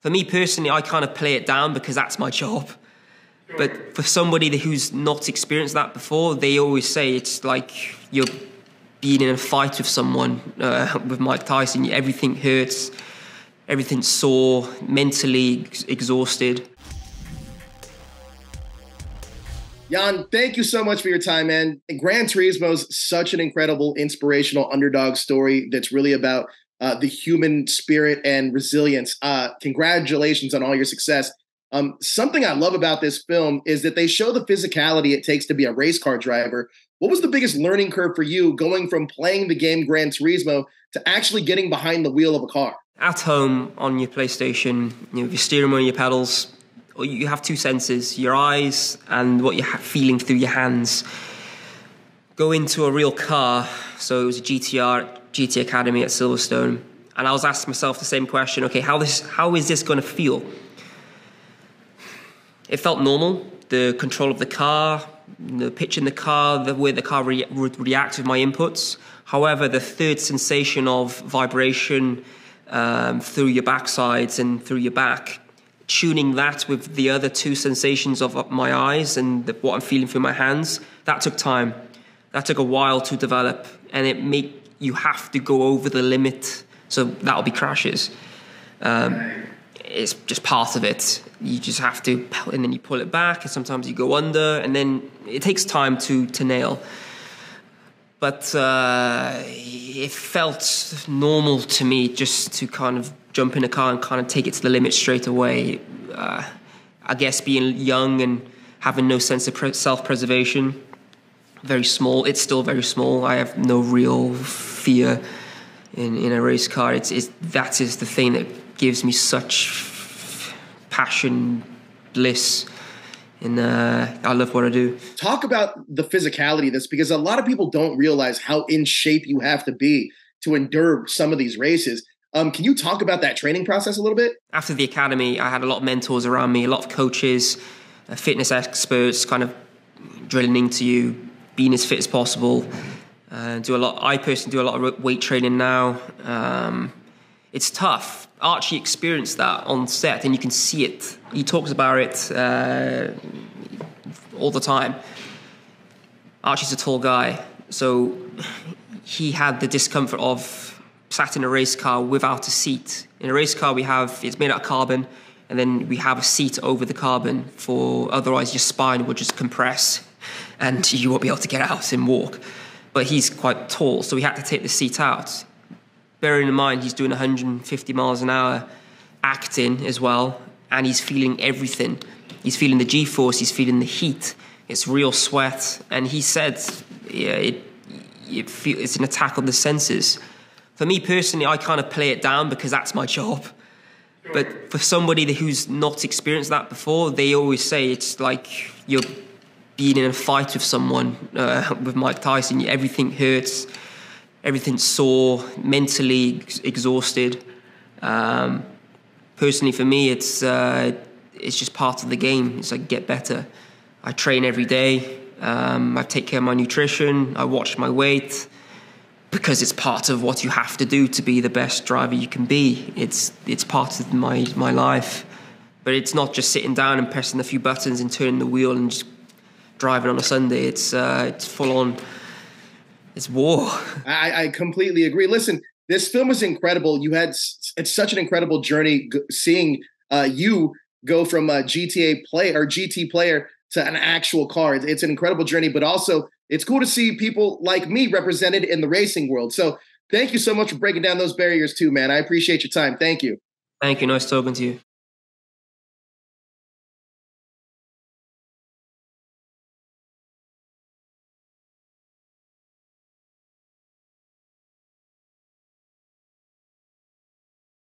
For me personally, I kind of play it down because that's my job. But for somebody who's not experienced that before, they always say it's like you're being in a fight with someone, with Mike Tyson. Everything hurts, everything's sore, mentally exhausted. Jann, thank you so much for your time, man. Gran Turismo is such an incredible, inspirational underdog story that's really about the human spirit and resilience. Congratulations on all your success. Something I love about this film is that they show the physicality it takes to be a race car driver. What was the biggest learning curve for you going from playing the game Gran Turismo to actually getting behind the wheel of a car? At home on your PlayStation, with your steering wheel and your pedals, you have two senses, your eyes and what you're feeling through your hands. Go into a real car, so it was a GT Academy at Silverstone, and I was asking myself the same question, okay, how is this going to feel? It felt normal, the control of the car, the pitch in the car, the way the car would react with my inputs. However, the third sensation of vibration through your backsides and through your back, tuning that with the other two sensations of my eyes and what I'm feeling through my hands, that took time. That took a while to develop, and you have to go over the limit, so that'll be crashes. It's just part of it. You just have to, and then you pull it back, and sometimes you go under, and then it takes time to nail. But it felt normal to me just to kind of jump in a car and kind of take it to the limit straight away. I guess being young and having no sense of self-preservation, very small. It's still very small. I have no real fear in a race car. That is the thing that gives me such passion, bliss, and I love what I do. Talk about the physicality of this, because a lot of people don't realize how in shape you have to be to endure some of these races. Can you talk about that training process a little bit? After the academy, I had a lot of mentors around me, a lot of coaches, fitness experts kind of drilling into you, being as fit as possible. I personally do a lot of weight training now. It's tough. Archie experienced that on set, and you can see it. He talks about it all the time. Archie's a tall guy, so he had the discomfort of sat in a race car without a seat. In a race car, it's made out of carbon, and then we have a seat over the carbon, otherwise your spine would just compress and you won't be able to get out and walk. But he's quite tall, so we had to take the seat out. Bearing in mind, he's doing 150 miles an hour, acting as well, and he's feeling everything. He's feeling the G-force, he's feeling the heat. It's real sweat, and he said, yeah, it's an attack on the senses. For me personally, I kind of play it down because that's my job. But for somebody who's not experienced that before, they always say it's like you're being in a fight with someone, with Mike Tyson. Everything hurts, everything's sore, mentally exhausted. Personally, for me, it's just part of the game. It's like get better. I train every day. I take care of my nutrition. I watch my weight, because it's part of what you have to do to be the best driver you can be. It's part of my life. But it's not just sitting down and pressing a few buttons and turning the wheel and just driving on a Sunday. It's full on. It's war. I completely agree. Listen, this film was incredible. It's such an incredible journey seeing you go from a GT player to an actual car. It's an incredible journey, but also it's cool to see people like me represented in the racing world. So thank you so much for breaking down those barriers too, man. I appreciate your time. Thank you. Thank you. Nice talking to you.